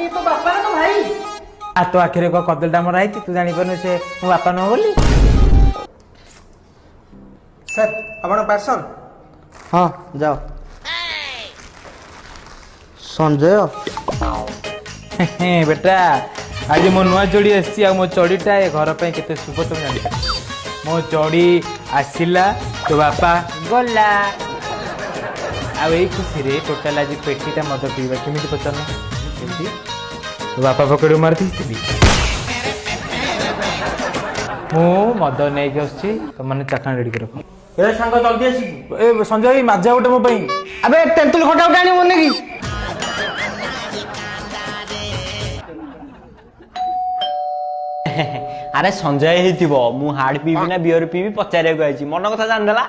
ये तो बापा ना तो भाई आ तो आखिर को कदलटा मरा है तू जानी पारनु से मो बापा न बोली सर आपण पार्सल हाँ जाओ संजय बेटा आज मो नुआ जोड़ी आसी मो चढ़ीटा ए घर पे केते शुभ तुम जानी मो चढ़ी आसिला तो बापा गला आ खुशी रे टोटाल आज पेटीटा मद पीवा केमी पचार तो बापा पकड़ मारती मु मद नहीं आसुची तो मैंने चाखा रेडी कर रख ए सांग जल्दी आसी ए संजय माजा गोटे मो पई अबे तेंतुल खटा उठानी मुन्ने की अरे संजय ही मु हार्ड पीबी ना बियर पीबी पचारे मन कथा जान देला